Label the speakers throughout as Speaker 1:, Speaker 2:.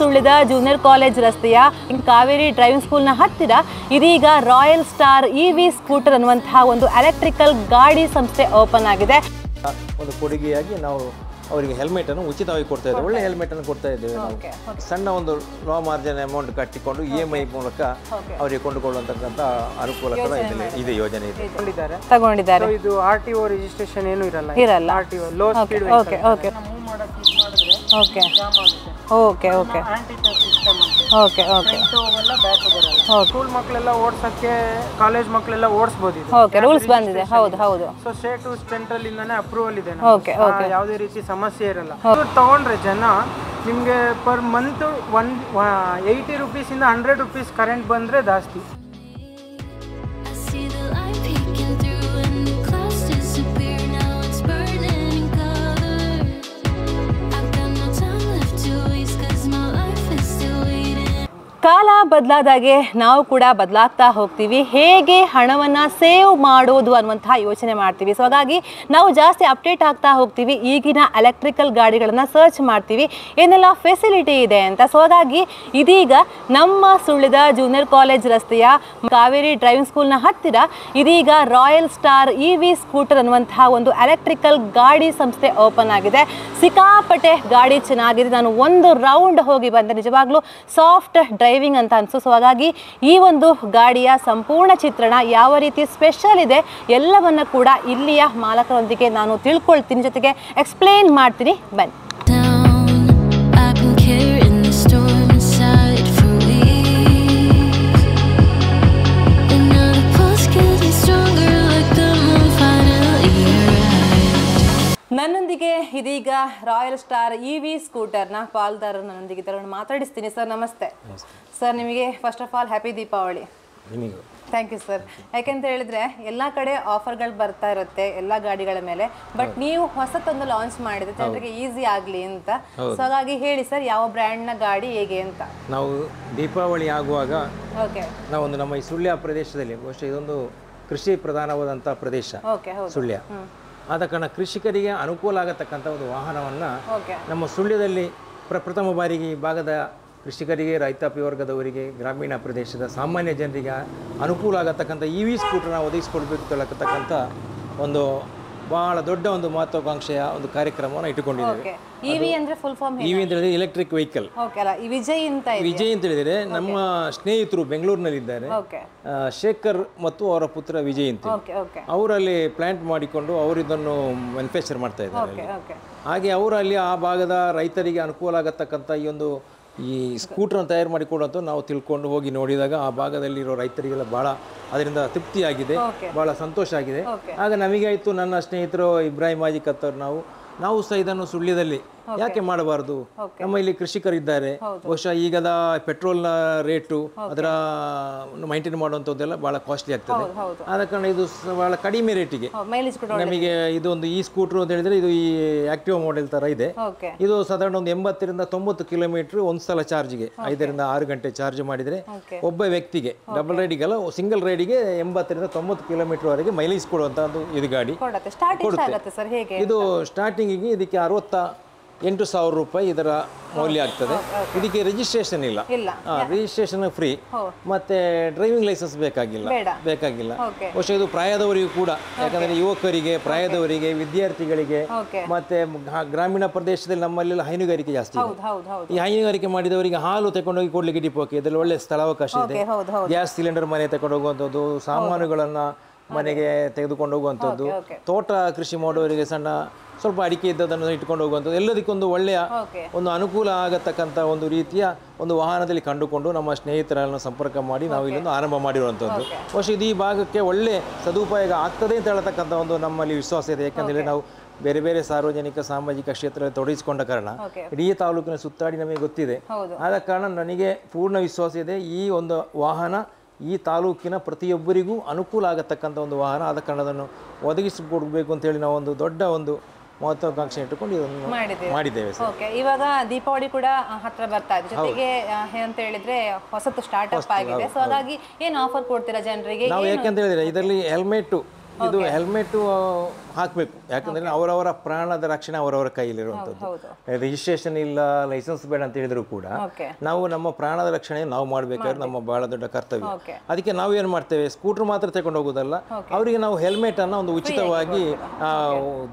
Speaker 1: ಸುಳ್ಯದ junior college ರಸ್ತೆಯ Kaveri driving ಸ್ಕೂಲ್ನ ಹತ್ತಿರ ಇದೀಗ ರಾಯಲ್ ಸ್ಟಾರ್ ಇವಿ ಸ್ಕೂಟರ್ ಅನ್ನುವಂತಹ ಒಂದು ಎಲೆಕ್ಟ್ರಿಕಲ್ ಗಾಡಿ ಸಂಸ್ಥೆ ಓಪನ್ ಆಗಿದೆ.
Speaker 2: ಒಂದು ಕೊಡುಗೆಯಾಗಿ ನಾವು ಅವರಿಗೆ ಹೆಲ್ಮೆಟ್ ಅನ್ನು ಉಚಿತವಾಗಿ ಕೊಡ್ತಾ ಇದ್ದೇವೆ. ಒಳ್ಳೆ ಹೆಲ್ಮೆಟ್ ಅನ್ನು ಕೊಡ್ತಾ ಇದ್ದೇವೆ. ನಾವು ಸಣ್ಣ ಒಂದು ಲೋ ಮಾರ್ಜಿನ್ ಅಮೌಂಟ್ ಕಟ್ಟಿಕೊಂಡು EMI ಮೂಲಕ ಅವರಿಗೆ ಕೊಂಡುಕೊಳ್ಳುವಂತಕ್ಕಂಥ ಅನುಕೂಲ ಕೂಡ ಇದೆ ಯೋಜನೆ ಇದೆ.
Speaker 1: ತಗೊಂಡಿದ್ದಾರೆ.
Speaker 3: ಇದು RTO ರಿಜಿಸ್ಟ್ರೇಷನ್ ಏನು ಇರಲ್ಲ. RTO low speed
Speaker 1: okay okay okay okay okay
Speaker 3: anti touch system ಅಂತ.
Speaker 1: ಓಕೆ ಓಕೆ
Speaker 3: ಅವೆಲ್ಲ ಬ್ಯಾಕ್ ಬರಲ್ಲ. ಸ್ಕೂಲ್ ಮಕ್ಕಳೆಲ್ಲ ಓಡಿಸಕ್ಕೆ, ಕಾಲೇಜ್ ಮಕ್ಕಳೆಲ್ಲ ಓಡಿಸಬಹುದು ಇದು.
Speaker 1: ಓಕೆ ರೂಲ್ಸ್ ಬಂದಿದೆ. ಹೌದು ಹೌದು.
Speaker 3: ಸೊ ಸ್ಟೇಟ್ ಸೆಂಟ್ರಲ್ ಇಂದಾನೆ ಅಪ್ರೂವಲ್ ಇದೆ.
Speaker 1: ಓಕೆ ಓಕೆ
Speaker 3: ಯಾವುದೇ ರೀತಿ ಸಮಸ್ಯೆ ಇರಲ್ಲ. ತಗೊಂಡ್ರೆ ಜನ ನಿಮಗೆ ಪರ್ ಮಂತ್ 80 ರೂಪೀಸ್ ಇಂದ 100 ರೂಪೀಸ್ ಕರೆಂಟ್ ಬಂದ್ರೆ ಜಾಸ್ತಿ.
Speaker 1: ಕಾಲ ಬದಲಾದಾಗೆ ನಾವು ಕೂಡ ಬದಲಾಗ್ತಾ ಹೋಗ್ತೀವಿ. ಹೇಗೆ ಹಣವನ್ನು ಸೇವ್ ಮಾಡೋದು ಅನ್ನುವಂತಹ ಯೋಚನೆ ಮಾಡ್ತೀವಿ. ಸೊ ಹಾಗಾಗಿ ನಾವು ಜಾಸ್ತಿ ಅಪ್ಡೇಟ್ ಆಗ್ತಾ ಹೋಗ್ತೀವಿ. ಈಗಿನ ಎಲೆಕ್ಟ್ರಿಕಲ್ ಗಾಡಿಗಳನ್ನು ಸರ್ಚ್ ಮಾಡ್ತೀವಿ, ಏನೆಲ್ಲ ಫೆಸಿಲಿಟಿ ಇದೆ ಅಂತ. ಸೊ ಹಾಗಾಗಿ ಇದೀಗ ನಮ್ಮ ಸುಳ್ಯದ ಜೂನಿಯರ್ ಕಾಲೇಜ್ ರಸ್ತೆಯ ಕಾವೇರಿ ಡ್ರೈವಿಂಗ್ ಸ್ಕೂಲ್ನ ಹತ್ತಿರ ಇದೀಗ ರಾಯಲ್ ಸ್ಟಾರ್ ಇವಿ ಸ್ಕೂಟರ್ ಅನ್ನುವಂತಹ ಒಂದು ಎಲೆಕ್ಟ್ರಿಕಲ್ ಗಾಡಿ ಸಂಸ್ಥೆ ಓಪನ್ ಆಗಿದೆ. ಸಿಕ್ಕಾಪಟ್ಟೆ ಗಾಡಿ ಚೆನ್ನಾಗಿದೆ. ನಾನು ಒಂದು ರೌಂಡ್ ಹೋಗಿ ಬಂದೆ. ನಿಜವಾಗ್ಲೂ ಸಾಫ್ಟ್ ಡ್ರೈವಿಂಗ್ ಅಂತ ಅನ್ಸು. ಸೊ ಹಾಗಾಗಿ ಈ ಒಂದು ಗಾಡಿಯ ಸಂಪೂರ್ಣ ಚಿತ್ರಣ, ಯಾವ ರೀತಿ ಸ್ಪೆಷಲ್ ಇದೆ ಎಲ್ಲವನ್ನ ಕೂಡ ಇಲ್ಲಿಯ ಮಾಲಕರೊಂದಿಗೆ ನಾನು ತಿಳ್ಕೊಳ್ತೀನಿ, ಜೊತೆಗೆ ಎಕ್ಸ್ಪ್ಲೇನ್ ಮಾಡ್ತೀನಿ. ಬನ್ನಿ. ನನ್ನೊಂದಿಗೆ ಇದೀಗ ರಾಯಲ್ ಸ್ಟಾರ್ ಇವಿ ಸ್ಕೂಟರ್ನ ಪಾಲ್ದಾರರು ನನ್ನೊಂದಿಗೆ ಮಾತಾಡಿಸ್ತೀನಿ. ಸರ್ ನಮಸ್ತೆ. ಸರ್ ನಿಮಗೆ first of all happy Deepavali. Thank you sir. ಯಾಕೆಂತ ಹೇಳಿದ್ರೆ ಎಲ್ಲ ಕಡೆ ಆಫರ್ಗಳು ಬರ್ತಾ ಇರುತ್ತೆ ಎಲ್ಲ ಗಾಡಿಗಳ ಮೇಲೆ, ಬಟ್ ನೀವು ಹೊಸತೊಂದು ಲಾಂಚ್ ಮಾಡಿದ್ರೆ ಜನರಿಗೆ ಈಸಿ ಆಗಲಿ ಅಂತ. ಸೊ ಹಾಗಾಗಿ ಹೇಳಿ ಸರ್, ಯಾವ ಬ್ರ್ಯಾಂಡ್ನ ಗಾಡಿ ಹೇಗೆ ಅಂತ.
Speaker 2: ನಾವು ದೀಪಾವಳಿ ಆಗುವಾಗ
Speaker 1: ಓಕೆ
Speaker 2: ನಾವೊಂದು ನಮ್ಮ ಈ ಸುಳ್ಯ ಪ್ರದೇಶದಲ್ಲಿ, ಬಹುಶಃ ಇದೊಂದು ಕೃಷಿ ಪ್ರಧಾನವಾದಂಥ ಪ್ರದೇಶ ಸುಳ್ಯ. ಆದ ಕಾರಣ ಕೃಷಿಕರಿಗೆ ಅನುಕೂಲ ಆಗತಕ್ಕಂಥ ಒಂದು ವಾಹನವನ್ನು ನಮ್ಮ ಸುಳ್ಯದಲ್ಲಿ ಪ್ರಥಮ ಬಾರಿಗೆ ಈ ಭಾಗದ ಕೃಷಿಕರಿಗೆ, ರೈತಾಪಿ ವರ್ಗದವರಿಗೆ, ಗ್ರಾಮೀಣ ಪ್ರದೇಶದ ಸಾಮಾನ್ಯ ಜನರಿಗೆ ಅನುಕೂಲ ಆಗತಕ್ಕಂಥ ಇವಿ ಸ್ಕೂಟರ್ನ ಒದಗಿಸ್ಕೊಡ್ಬೇಕು ಅಂತಕ್ಕಂಥ ಒಂದು ಬಹಳ ದೊಡ್ಡ ಒಂದು ಮಹತ್ವಾಕಾಂಕ್ಷೆಯ ಒಂದು ಕಾರ್ಯಕ್ರಮವನ್ನು ಇಟ್ಟುಕೊಂಡಿದ್ದೇವೆ.
Speaker 1: ಇವಿ ಅಂದ್ರೆ ಫುಲ್ ಫಾರ್ಮ್
Speaker 2: ಇವಿ ಅಂತ ಹೇಳಿದ್ರೆ ಎಲೆಕ್ಟ್ರಿಕ್ ವೆಹಿಕಲ್.
Speaker 1: ವಿಜಯ್
Speaker 2: ಅಂತ ಹೇಳಿದ್ರೆ ನಮ್ಮ ಸ್ನೇಹಿತರು ಬೆಂಗಳೂರಿನಲ್ಲಿದ್ದಾರೆ, ಶೇಖರ್ ಮತ್ತು ಅವರ ಪುತ್ರ ವಿಜಯ್ ಅಂತ. ಅವರಲ್ಲಿ ಪ್ಲಾಂಟ್ ಮಾಡಿಕೊಂಡು ಅವರು ಇದನ್ನು ಮ್ಯಾನುಫ್ಯಾಕ್ಚರ್ ಮಾಡ್ತಾ ಇದ್ದಾರೆ. ಹಾಗೆ ಅವರಲ್ಲಿ ಆ ಭಾಗದ ರೈತರಿಗೆ ಅನುಕೂಲ ಆಗತಕ್ಕಂಥ ಈ ಸ್ಕೂಟರ್ನ ತಯಾರು ಮಾಡಿಕೊಡುವಂಥ ನಾವು ತಿಳ್ಕೊಂಡು ಹೋಗಿ ನೋಡಿದಾಗ ಆ ಭಾಗದಲ್ಲಿರೋ ರೈತರಿಗೆಲ್ಲ ಭಾಳ ಅದರಿಂದ ತೃಪ್ತಿಯಾಗಿದೆ, ಭಾಳ ಸಂತೋಷ ಆಗಿದೆ. ಆಗ ನಮಗೆ ಆಯಿತು, ನನ್ನ ಸ್ನೇಹಿತರು ಇಬ್ರಾಹಿಂ ಹಾಜಿ ಕತ್ತರ್ ನಾವು ಸಹ ಇದನ್ನು ಸುಳ್ಯದಲ್ಲಿ ಯಾಕೆ ಮಾಡಬಾರ್ದು, ನಮ್ಮ ಇಲ್ಲಿ ಕೃಷಿಕರಿದ್ದಾರೆ. ಬಹುಶಃ ಈಗದ ಪೆಟ್ರೋಲ್ನ ರೇಟು ಅದರ ಮೈಂಟೈನ್ ಮಾಡುವಂಥದ್ದೆಲ್ಲ ಭಾಳ ಕಾಸ್ಟ್ಲಿ ಆಗ್ತದೆ. ಆದ ಕಾರಣ ಇದು ಭಾಳ ಕಡಿಮೆ ರೇಟಿಗೆ ನಮಗೆ ಇದೊಂದು ಈ ಸ್ಕೂಟ್ರು ಅಂತ ಹೇಳಿದ್ರೆ ಇದು ಈ ಆಕ್ಟಿವ್ ಮಾಡೆಲ್ ಥರ ಇದೆ. ಇದು ಸಾಧಾರಣ ಒಂದು 80 ರಿಂದ 90 ಕಿಲೋಮೀಟರ್ ಒಂದು ಸಲ ಚಾರ್ಜ್ಗೆ 5 ರಿಂದ 6 ಗಂಟೆ ಚಾರ್ಜ್ ಮಾಡಿದರೆ ಒಬ್ಬ ವ್ಯಕ್ತಿಗೆ, ಡಬಲ್ ರೈಡಿಗೆಲ್ಲ ಸಿಂಗಲ್ ರೈಡಿಗೆ 80 ರಿಂದ 90 ಕಿಲೋಮೀಟರ್ ವರೆಗೆ ಮೈಲೇಜ್ ಕೊಡುವಂಥ ಒಂದು ಇದು ಗಾಡಿ ಕೊಡುತ್ತೆ. ಇದು ಸ್ಟಾರ್ಟಿಂಗಿಗೆ ಇದಕ್ಕೆ 68,000 ರೂಪಾಯಿ ಇದರ ಮೌಲ್ಯ ಆಗ್ತದೆ. ಇದಕ್ಕೆ ರಿಜಿಸ್ಟ್ರೇಷನ್ ಇಲ್ಲ, ರಿಜಿಸ್ಟ್ರೇಷನ್ ಫ್ರೀ, ಮತ್ತೆ ಡ್ರೈವಿಂಗ್ ಲೈಸೆನ್ಸ್ ಬೇಕಾಗಿಲ್ಲ. ಬಹುಶಃ ಇದು ಪ್ರಾಯದವರಿಗೂ ಕೂಡ, ಯಾಕಂದ್ರೆ ಯುವಕರಿಗೆ, ಪ್ರಾಯದವರಿಗೆ, ವಿದ್ಯಾರ್ಥಿಗಳಿಗೆ, ಮತ್ತೆ ಗ್ರಾಮೀಣ ಪ್ರದೇಶದಲ್ಲಿ ನಮ್ಮಲ್ಲೆಲ್ಲ ಹೈನುಗಾರಿಕೆ ಜಾಸ್ತಿ ಇದೆ. ಈ ಹೈನುಗಾರಿಕೆ ಮಾಡಿದವರಿಗೆ ಹಾಲು ತಗೊಂಡೋಗಿ ಕೊಡ್ಲಿಕ್ಕೆ ಡಿಪೋಕೆ ಇದರಲ್ಲಿ ಒಳ್ಳೆ ಸ್ಥಳಾವಕಾಶ ಇದೆ. ಗ್ಯಾಸ್ ಸಿಲಿಂಡರ್ ಮನೆ ತಗೊಂಡು ಹೋಗುವಂಥದ್ದು, ಸಾಮಾನುಗಳನ್ನ ಮನೆಗೆ ತೆಗೆದುಕೊಂಡು ಹೋಗುವಂಥದ್ದು, ತೋಟ ಕೃಷಿ ಮಾಡುವವರಿಗೆ ಸಣ್ಣ ಸ್ವಲ್ಪ ಅಡಿಕೆ ಇದ್ದದನ್ನು ಇಟ್ಕೊಂಡು ಹೋಗುವಂಥದ್ದು, ಎಲ್ಲದಕ್ಕೊಂದು ಒಳ್ಳೆಯ ಒಂದು ಅನುಕೂಲ ಆಗತಕ್ಕಂಥ ಒಂದು ರೀತಿಯ ಒಂದು ವಾಹನದಲ್ಲಿ ಕಂಡುಕೊಂಡು ನಮ್ಮ ಸ್ನೇಹಿತರನ್ನು ಸಂಪರ್ಕ ಮಾಡಿ ನಾವು ಇಲ್ಲೊಂದು ಆರಂಭ ಮಾಡಿರುವಂಥದ್ದು. ಬಹುಶಃ ಇದು ಈ ಭಾಗಕ್ಕೆ ಒಳ್ಳೆ ಸದುಪಯೋಗ ಆಗ್ತದೆ ಅಂತ ಹೇಳತಕ್ಕಂಥ ಒಂದು ನಮ್ಮಲ್ಲಿ ವಿಶ್ವಾಸ ಇದೆ. ಯಾಕಂದರೆ ನಾವು ಬೇರೆ ಬೇರೆ ಸಾರ್ವಜನಿಕ ಸಾಮಾಜಿಕ ಕ್ಷೇತ್ರದಲ್ಲಿ ತೊಡಗಿಸಿಕೊಂಡ ಕಾರಣ ಇಡೀ ತಾಲೂಕಿನ ಸುತ್ತಾಡಿ ನಮಗೆ ಗೊತ್ತಿದೆ. ಆದ ಕಾರಣ ನನಗೆ ಪೂರ್ಣ ವಿಶ್ವಾಸ ಇದೆ, ಈ ಒಂದು ವಾಹನ ಈ ತಾಲೂಕಿನ ಪ್ರತಿಯೊಬ್ಬರಿಗೂ ಅನುಕೂಲ ಆಗತಕ್ಕಂಥ ಒಂದು ವಾಹನ. ಆದ ಕಾರಣ ಅದನ್ನು ಒದಗಿಸಿಕೊಡ್ಬೇಕು ಅಂತೇಳಿ ನಾವು ಒಂದು ದೊಡ್ಡ ಒಂದು ಮಹತ್ವಾಕಾಂಕ್ಷೆ ಇಟ್ಟುಕೊಂಡು ಇದನ್ನು ಮಾಡಿದ್ದೇವೆ.
Speaker 1: ಇವಾಗ ದೀಪಾವಳಿ ಕೂಡ ಹತ್ರ ಬರ್ತಾ ಇದೆ, ಜೊತೆಗೆ ಅಂತ ಹೇಳಿದ್ರೆ ಹೊಸತು ಸ್ಟಾರ್ಟ್ಅಪ್ ಆಗಿದೆ. ಸೊ ಹಾಗಾಗಿ ಏನು ಆಫರ್ ಕೊಡ್ತೀರಾ ಜನರಿಗೆ?
Speaker 2: ನಾವು ಯಾಕಂತ ಹೇಳಿದ್ರೆ ಇದರಲ್ಲಿ ಹೆಲ್ಮೆಟ್ ಇದು ಹೆಲ್ಮೆಟ್ ಹಾಕಬೇಕು, ಯಾಕಂದ್ರೆ ಅವರವರ ಪ್ರಾಣದ ರಕ್ಷಣೆ ಅವರವರ ಕೈಯಲ್ಲಿರುವಂಥದ್ದು. ರಿಜಿಸ್ಟ್ರೇಷನ್ ಇಲ್ಲ, ಲೈಸೆನ್ಸ್ ಬೇಡ ಅಂತ ಹೇಳಿದ್ರು ಕೂಡ ನಾವು ನಮ್ಮ ಪ್ರಾಣದ ರಕ್ಷಣೆ ನಾವು ಮಾಡಬೇಕಾದ್ರೆ ನಮ್ಮ ಬಹಳ ದೊಡ್ಡ ಕರ್ತವ್ಯ. ಅದಕ್ಕೆ ನಾವು ಏನು ಮಾಡ್ತೇವೆ, ಸ್ಕೂಟರ್ ಮಾತ್ರ ತಗೊಂಡು ಹೋಗೋದಲ್ಲ, ಅವರಿಗೆ ನಾವು ಹೆಲ್ಮೆಟ್ ಅನ್ನು ಒಂದು ಉಚಿತವಾಗಿ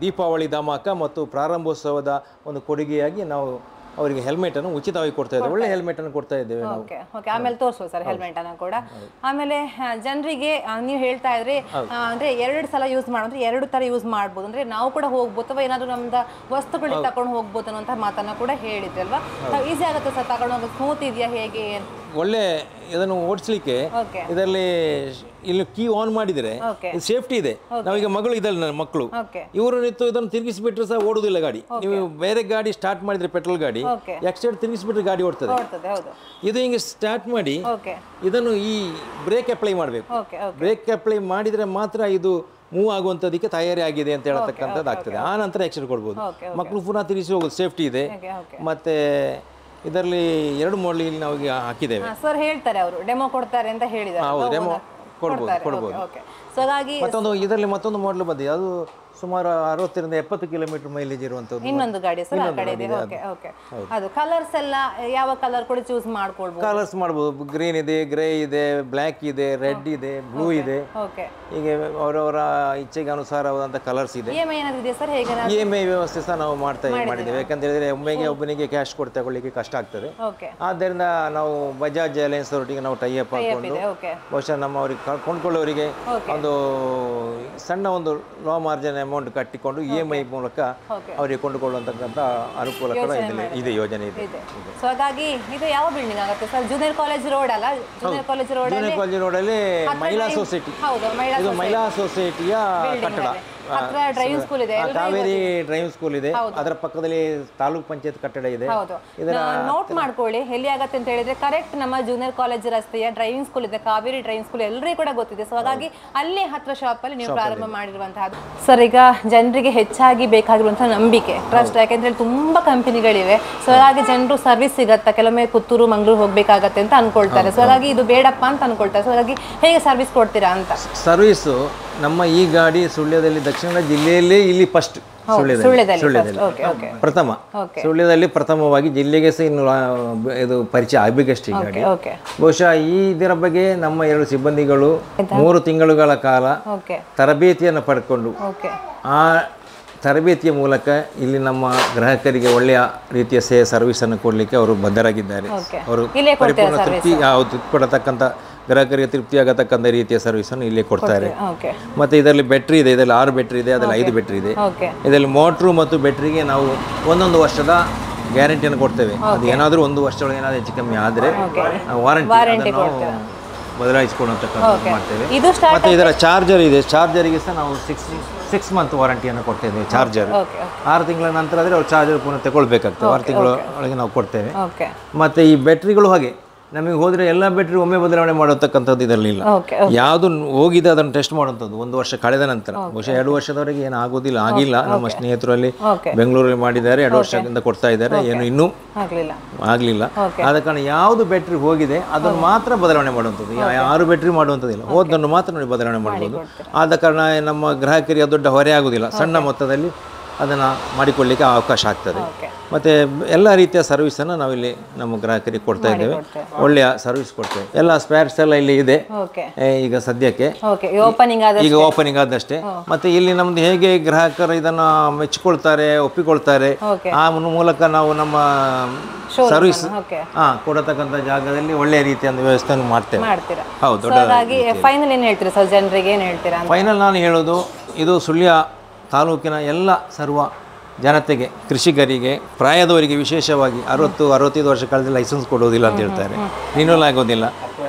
Speaker 2: ದೀಪಾವಳಿ ಧಮಾಕ ಮತ್ತು ಪ್ರಾರಂಭೋತ್ಸವದ ಒಂದು ಕೊಡುಗೆಯಾಗಿ ನಾವು ಅವರಿಗೆ ಹೆಲ್ಮೆಟ್ ಅನ್ನು ಉಚಿತವಾಗಿ ಕೊಡ್ತಾ ಇದ್ದೇವೆ. ಒಳ್ಳೆ ಹೆಲ್ಮೆಟ್ ಅನ್ನು ಕೊಡ್ತಾ ಇದ್ದೇವೆ ನಾವು.
Speaker 1: ಆಮೇಲೆ ತೋರಿಸುವ ಸರ್ ಹೆಲ್ಮೆಟ್ ಅನ್ನು ಕೂಡ. ಆಮೇಲೆ ಜನರಿಗೆ ನೀವು ಹೇಳ್ತಾ ಇದ್ರೆ ಅಂದ್ರೆ 2 ಸಲ ಯೂಸ್ ಮಾಡೋದ್ರೆ 2 ತರ ಯೂಸ್ ಮಾಡ್ಬೋದು, ಅಂದ್ರೆ ನಾವು ಕೂಡ ಹೋಗ್ಬೋದು ಅಥವಾ ಏನಾದ್ರು ನಮ್ದು ವಸ್ತುಗಳಿಗೆ ತಕೊಂಡು ಹೋಗ್ಬೋದು ಅನ್ನುವಂತ ಮಾತನ್ನ ಕೂಡ ಹೇಳಿದ್ರಿ ಅಲ್ವಾ. ಈಸಿ ಆಗುತ್ತೆ ಸರ್ ತಗೊಂಡು ಹೋಗೋದು, ಸ್ಮೂತ್ ಇದೆಯಾ ಹೇಗೆ?
Speaker 2: ಒಳ್ಳೆ ಇದನ್ನು ಓಡಿಸ್ಲಿಕ್ಕೆ ಇದರಲ್ಲಿ ಇಲ್ಲಿ ಕೀ ಆನ್ ಮಾಡಿದ್ರೆ ಸೇಫ್ಟಿ ಇದೆ. ನಾವೀಗ ಮಗಳು ಇದಲ್ಲ, ನನ್ನ ಮಕ್ಕಳು ಇವರು ನಿಂತು ಇದನ್ನು ತಿರುಗಿಸಿಬಿಟ್ರೆ ಸಹ ಓಡುದಿಲ್ಲ ಗಾಡಿ. ನೀವು ಬೇರೆ ಗಾಡಿ ಸ್ಟಾರ್ಟ್ ಮಾಡಿದ್ರೆ ಪೆಟ್ರೋಲ್ ಗಾಡಿ ಎಕ್ಸ್ಟೆಂಡ್ ತಿರುಗಿಸಿಬಿಟ್ರೆ ಗಾಡಿ ಓಡ್ತದೆ. ಇದು ಹಿಂಗೆ ಸ್ಟಾರ್ಟ್ ಮಾಡಿ ಇದನ್ನು ಈ ಬ್ರೇಕ್ ಅಪ್ಲೈ ಮಾಡಬೇಕು. ಬ್ರೇಕ್ ಅಪ್ಲೈ ಮಾಡಿದ್ರೆ ಮಾತ್ರ ಇದು ಮೂವ್ ಆಗುವಂಥದಕ್ಕೆ ತಯಾರಿ ಆಗಿದೆ ಅಂತ ಹೇಳತಕ್ಕಂಥದ್ದು ಆಗ್ತದೆ. ಆ ನಂತರ ಆಕ್ಷನ್ ಕೊಡ್ಬೋದು. ಮಕ್ಕಳು ಪುನಃ ತಿರುಗಿಸಿ ಹೋಗೋದು ಸೇಫ್ಟಿ ಇದೆ. ಮತ್ತೆ ಇದರಲ್ಲಿ 2 ಮೋಡ್ಲಿ ನಾವು ಹಾಕಿದ್ದೇವೆ.
Speaker 1: ಸರ್ ಹೇಳ್ತಾರೆ ಅವರು ಡೆಮೋ ಕೊಡ್ತಾರೆ ಅಂತ ಹೇಳಿದ್ದಾರೆ.
Speaker 2: ಹೌದು, ಡೆಮೋ ಕೊಡ್ಬೋದು.
Speaker 1: ಸೊ ಹಾಗಾಗಿ
Speaker 2: ಮತ್ತೊಂದು ಇದರಲ್ಲಿ ಮತ್ತೊಂದು ಮಾಡಲ್ ಬಂದಿದೆ, ಅದು ಸುಮಾರು 60 ರಿಂದ 70 ಕಿಲೋಮೀಟರ್ ಮೈಲೇಜ್ ಇರುವಂತದ್ದು
Speaker 1: ಇನ್ನೊಂದು ಗಾಡಿ ಸರ್ ಆ ಕಡೆ ಇದೆ. Okay okay. ಅದು ಕಲರ್ಸ್ ಎಲ್ಲ ಯಾವ ಕಲರ್ ಕೂಡ ಚೂಸ್ ಮಾಡ್ಕೊಳ್ಬಹುದು.
Speaker 2: ಕಲರ್ಸ್ ಮಾಡಬಹುದು. ಗ್ರೀನ್ ಇದೆ, ಗ್ರೇ ಇದೆ, ಬ್ಲ್ಯಾಕ್ ಇದೆ, ರೆಡ್ ಇದೆ, ಬ್ಲೂ ಇದೆ.
Speaker 1: ಓಕೆ.
Speaker 2: ಹೀಗೆ ಅವರವರ ಇಚ್ಛೆಗೆ ಅನುಸಾರವಾದಂತ ಕಲರ್ಸ್ ಇದೆ.
Speaker 1: ಇಎಂಐ ಏನಾದ್ರು ಇದೆ ಸರ್ ಹೇಗೆ?
Speaker 2: ಇಎಂಐ ವ್ಯವಸ್ಥೆ ಸಹ ನಾವು ಮಾಡಿದ್ದೇವೆ. ಯಾಕಂತ ಹೇಳಿದ್ರೆ ಒಬ್ಬನಿಗೆ ಕ್ಯಾಶ್ ಕೊಟ್ಟು ತಗೊಳ್ಳಿಕ್ಕೆ ಕಷ್ಟ ಆಗ್ತದೆ. ಆದ್ದರಿಂದ ನಾವು ಬಜಾಜ್ ಅಲಯನ್ಸ್ ಅವರೊಟ್ಟಿಗೆ ನಾವು ಟೈ ಅಪ್ ಹಾಕೊಂಡು ಬಹುಶಃ ನಮ್ಮ ಅವರಿಗೆ ಕೊಂಡ್ಕೊಳ್ಳೋರಿಗೆ ಒಂದು ಸಣ್ಣ ಒಂದು ಲೋ ಮಾರ್ಜಿನ್ ಅಮೌಂಟ್ ಕಟ್ಟಿಕೊಂಡು ಇಎಂಐ ಮೂಲಕ ಅವರಿಗೆ ಕೊಂಡುಕೊಳ್ಳುವಂತಕ್ಕಂಥ ಅನುಕೂಲ ಕೂಡ ಇದೆ, ಯೋಜನೆ ಇದೆ.
Speaker 1: ಸೊ ಹಾಗಾಗಿ ಇದು ಯಾವ ಬಿಲ್ಡಿಂಗ್ ಆಗುತ್ತೆ ಸರ್? ಜೂನಿಯರ್ ಕಾಲೇಜ್ ರೋಡ್ ಅಲ್ಲ? ಜೂನಿಯರ್ ಕಾಲೇಜ್
Speaker 2: ರೋಡಲ್ಲಿ ಮಹಿಳಾ ಸೊಸೈಟಿ, ಇದು ಮಹಿಳಾ ಸೊಸೈಟಿಯ ಕಟ್ಟಡ.
Speaker 1: ಡ್ರೈವಿಂಗ್ ಸ್ಕೂಲ್ ಇದೆ,
Speaker 2: ಕಾವೇರಿ ಡ್ರೈವಿಂಗ್ ಸ್ಕೂಲ್ ಇದೆ, ಅದರ ಪಕ್ಕದಲ್ಲಿ ತಾಲೂಕ್ ಪಂಚಾಯತ್ ಕಟ್ಟಡ ಇದೆ.
Speaker 1: ನೋಟ್ ಮಾಡ್ಕೊಳ್ಳಿ ಎಲ್ಲಿ ಆಗತ್ತೆ ಅಂತ ಹೇಳಿದ್ರೆ ಕರೆಕ್ಟ್ ನಮ್ಮ ಜೂನಿಯರ್ ಕಾಲೇಜ್ ರಸ್ತೆಯ ಡ್ರೈವಿಂಗ್ ಸ್ಕೂಲ್ ಇದೆ, ಕಾವೇರಿ ಡ್ರೈವಿಂಗ್ ಸ್ಕೂಲ್ ಎಲ್ಲರಿಗೂ ಕೂಡ ಗೊತ್ತಿದೆ. ಸೊ ಹಾಗಾಗಿ ಅಲ್ಲಿ ಹತ್ರ ಶಾಪ್ ಅಲ್ಲಿ ನೀವು ಪ್ರಾರಂಭ ಮಾಡಿರುವಂತಹದ್ದು. ಸರ್ ಈಗ ಜನರಿಗೆ ಹೆಚ್ಚಾಗಿ ಬೇಕಾಗಿರುವಂತಹ ನಂಬಿಕೆ, ಟ್ರಸ್ಟ್, ಯಾಕೆಂದ್ರೆ ತುಂಬಾ ಕಂಪನಿಗಳಿವೆ. ಸೊ ಹಾಗಾಗಿ ಜನರು ಸರ್ವಿಸ್ ಸಿಗತ್ತಾ, ಕೆಲವೊಮ್ಮೆ ಪುತ್ತೂರು ಮಂಗಳೂರು ಹೋಗ್ಬೇಕಾಗತ್ತೆ ಅಂತ ಅನ್ಕೊಳ್ತಾರೆ. ಸೊ ಹಾಗಾಗಿ ಇದು ಬೇಡಪ್ಪ ಅಂತ ಅನ್ಕೊಳ್ತಾರೆ. ಸೊ ಹಾಗಾಗಿ ಹೇಗೆ ಸರ್ವಿಸ್ ಕೊಡ್ತೀರಾ ಅಂತ?
Speaker 2: ಸರ್ವಿಸು ನಮ್ಮ ಈ ಗಾಡಿ ಸುಳ್ಯದಲ್ಲಿ ದಕ್ಷಿಣ ಜಿಲ್ಲೆಯಲ್ಲೇ ಇಲ್ಲಿ ಫಸ್ಟ್, ಪ್ರಥಮ ಸುಳ್ಯದಲ್ಲಿ ಪ್ರಥಮವಾಗಿ ಜಿಲ್ಲೆಗೆ ಸಹ ಇನ್ನು ಇದು ಪರಿಚಯ ಆಗಬೇಕಷ್ಟೇ ಈ ಗಾಡಿ. ಬಹುಶಃ ಇದರ ಬಗ್ಗೆ ನಮ್ಮ 2 ಸಿಬ್ಬಂದಿಗಳು 3 ತಿಂಗಳುಗಳ ಕಾಲ ತರಬೇತಿಯನ್ನು ಪಡ್ಕೊಂಡು ಆ ತರಬೇತಿಯ ಮೂಲಕ ಇಲ್ಲಿ ನಮ್ಮ ಗ್ರಾಹಕರಿಗೆ ಒಳ್ಳೆಯ ರೀತಿಯ ಸರ್ವಿಸನ್ನು ಕೊಡಲಿಕ್ಕೆ ಅವರು ಬದ್ಧರಾಗಿದ್ದಾರೆ. ಅವರು ಪರಿಪೂರ್ಣ ತೃಪ್ತಿ ಕೊಡತಕ್ಕಂಥ ಗ್ರಾಹಕರಿಗೆ ತೃಪ್ತಿಯಾಗತಕ್ಕಂಥ ರೀತಿಯ ಸರ್ವಿಸನ್ನು ಇಲ್ಲೇ ಕೊಡ್ತಾರೆ. ಮತ್ತೆ ಇದರಲ್ಲಿ ಬ್ಯಾಟ್ರಿ ಇದೆ, ಇದರಲ್ಲಿ 6 ಬ್ಯಾಟ್ರಿ ಇದೆ, ಅದರಲ್ಲಿ 5 ಬ್ಯಾಟ್ರಿ ಇದೆ. ಇದರಲ್ಲಿ ಮೋಟ್ರು ಮತ್ತು ಬ್ಯಾಟ್ರಿಗೆ ನಾವು 1 ವರ್ಷದ ಗ್ಯಾರಂಟಿಯನ್ನು ಕೊಡ್ತೇವೆ. ಅದು ಏನಾದರೂ 1 ವರ್ಷದೊಳಗೆ ಏನಾದರೂ ಹೆಚ್ಚು ಕಮ್ಮಿ ಆದರೆ ವಾರಂಟಿ ಬದಲಾಯಿಸಿಕೊಳ್ಳುವಂತಕ್ಕಂಥ ಮಾಡ್ತೇವೆ. ಮತ್ತೆ ಇದರ ಚಾರ್ಜರ್ ಇದೆ, ಚಾರ್ಜರಿಗೆ ಸಹ ನಾವು 6 ಮಂತ್ ವಾರಂಟಿಯನ್ನು ಕೊಡ್ತೇವೆ. ಚಾರ್ಜರ್ 6 ತಿಂಗಳ ನಂತರ ಆದರೆ ಅವ್ರು ಚಾರ್ಜರ್ ಪುನಃ ತಗೊಳ್ಬೇಕಾಗ್ತದೆ. 6 ತಿಂಗಳ ಒಳಗೆ ನಾವು ಕೊಡ್ತೇವೆ. ಮತ್ತೆ ಈ ಬ್ಯಾಟ್ರಿಗಳು ಹಾಗೆ ನಮಗೆ ಹೋದರೆ ಎಲ್ಲ ಬ್ಯಾಟ್ರಿ ಒಮ್ಮೆ ಬದಲಾವಣೆ ಮಾಡತಕ್ಕಂಥದ್ದು ಇದರಲ್ಲಿಲ್ಲ. ಯಾವುದು ಹೋಗಿದೆ ಅದನ್ನು ಟೆಸ್ಟ್ ಮಾಡುವಂಥದ್ದು 1 ವರ್ಷ ಕಳೆದ ನಂತರ. ಬಹುಶಃ 2 ವರ್ಷದವರೆಗೆ ಏನು ಆಗೋದಿಲ್ಲ, ಆಗಿಲ್ಲ. ನಮ್ಮ ಸ್ನೇಹಿತರಲ್ಲಿ ಬೆಂಗಳೂರಲ್ಲಿ ಮಾಡಿದ್ದಾರೆ, 2 ವರ್ಷದಿಂದ ಕೊಡ್ತಾ ಇದ್ದಾರೆ, ಏನು ಇನ್ನೂ ಆಗಲಿಲ್ಲ. ಆದ ಕಾರಣ ಯಾವುದು ಬ್ಯಾಟ್ರಿ ಹೋಗಿದೆ ಅದನ್ನು ಮಾತ್ರ ಬದಲಾವಣೆ ಮಾಡುವಂಥದ್ದು. 6 ಬ್ಯಾಟ್ರಿ ಮಾಡುವಂಥದ್ದಿಲ್ಲ, ಹೋದನ್ನು ಮಾತ್ರ ನೋಡಿ ಬದಲಾವಣೆ ಮಾಡ್ಬೋದು. ಆದ ಕಾರಣ ನಮ್ಮ ಗ್ರಾಹಕರಿಗೆ ದೊಡ್ಡ ಹೊರೆ ಆಗೋದಿಲ್ಲ, ಸಣ್ಣ ಮೊತ್ತದಲ್ಲಿ ಅದನ್ನು ಮಾಡಿಕೊಳ್ಳಲಿಕ್ಕೆ ಅವಕಾಶ ಆಗ್ತದೆ. ಮತ್ತು ಎಲ್ಲ ರೀತಿಯ ಸರ್ವಿಸನ್ನು ನಾವಿಲ್ಲಿ ನಮ್ಮ ಗ್ರಾಹಕರಿಗೆ ಕೊಡ್ತಾ ಇದ್ದೇವೆ. ಒಳ್ಳೆಯ ಸರ್ವಿಸ್ ಕೊಡ್ತೇವೆ. ಎಲ್ಲ ಸ್ಪೇರ್ಸ್ ಎಲ್ಲ ಇಲ್ಲಿ ಇದೆ ಈಗ ಸದ್ಯಕ್ಕೆ, ಈಗ ಓಪನಿಂಗ್ ಆದಷ್ಟೇ. ಮತ್ತು ಇಲ್ಲಿ ನಮ್ದು ಹೇಗೆ ಗ್ರಾಹಕರು ಇದನ್ನು ಮೆಚ್ಚಿಕೊಳ್ತಾರೆ, ಒಪ್ಪಿಕೊಳ್ತಾರೆ, ಆ ಮೂಲಕ ನಾವು ನಮ್ಮ ಸರ್ವಿಸ್ ಕೊಡತಕ್ಕಂಥ ಜಾಗದಲ್ಲಿ ಒಳ್ಳೆಯ ರೀತಿಯ ವ್ಯವಸ್ಥೆಯನ್ನು ಮಾಡ್ತೇವೆ. ಹೌದು. ಫೈನಲ್ ನಾನು ಹೇಳೋದು, ಇದು ಸುಳ್ಯ ತಾಲೂಕಿನ ಎಲ್ಲ ಸರ್ವ ಜನತೆಗೆ, ಕೃಷಿಕರಿಗೆ, ಪ್ರಾಯದವರಿಗೆ ವಿಶೇಷವಾಗಿ 60-65 ವರ್ಷ ಕಳೆದ ಲೈಸೆನ್ಸ್ ಕೊಡೋದಿಲ್ಲ ಅಂತ ಹೇಳ್ತಾರೆ, ರಿನ್ಯೂವಲ್ ಆಗೋದಿಲ್ಲ.